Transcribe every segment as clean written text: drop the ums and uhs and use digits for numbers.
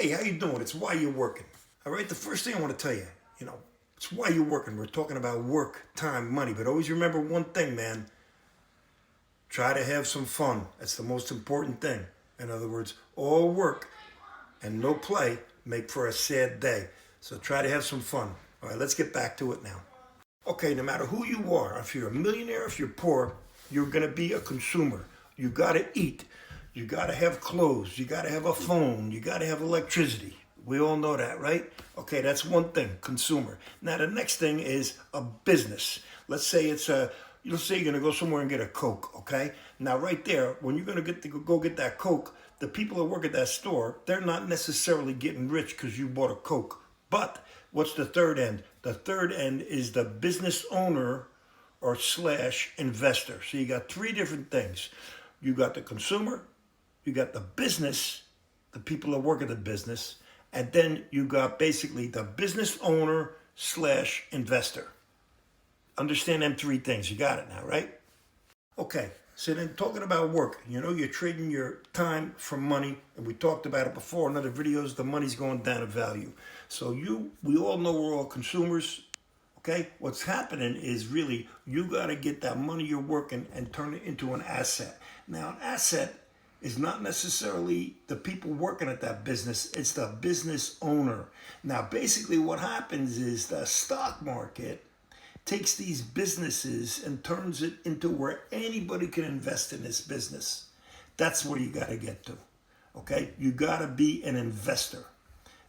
Hey, how you doing? It's Why You're Working. All right, the first thing I want to tell you, it's why you're working. We're talking about work, time, money, but always remember one thing, man. Try to have some fun. That's the most important thing. In other words, all work and no play make for a sad day. So try to have some fun. All right, let's get back to it now. Okay, no matter who you are, if you're a millionaire, if you're poor, you're going to be a consumer. You got to eat. You got to have clothes. You got to have a phone. You got to have electricity. We all know that, right? Okay, that's one thing, consumer. Now, the next thing is a business. Let's say let's say you're going to go somewhere and get a Coke, okay? Now, right there, when you're going to go get that Coke, the people that work at that store, they're not necessarily getting rich because you bought a Coke. But what's the third end? The third end is the business owner or slash investor. So you got three different things. You got the consumer, you got the business, the people that work at the business, and then you got basically the business owner slash investor. Understand them three things. You got it now, right? Okay, so then talking about work, you're trading your time for money, and we talked about it before in other videos, the money's going down in value. So we all know we're all consumers, okay? What's happening is really you got to get that money you're working and turn it into an asset. Now, an asset is not necessarily the people working at that business, it's the business owner. Now, basically what happens is the stock market takes these businesses and turns it into where anybody can invest in this business. That's where you got to get to, okay? You got to be an investor.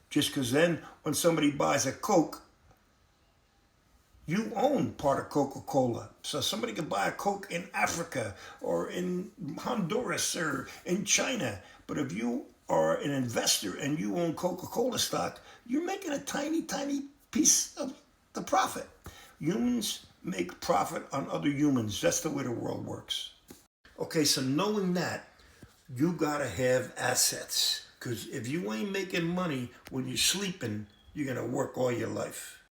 Just because then when somebody buys a Coke, you own part of Coca-Cola. So somebody can buy a Coke in Africa or in Honduras or in China. But if you are an investor and you own Coca-Cola stock, you're making a tiny, tiny piece of the profit. Humans make profit on other humans. That's the way the world works. Okay, so knowing that, you gotta have assets. Because if you ain't making money when you're sleeping, you're gonna work all your life.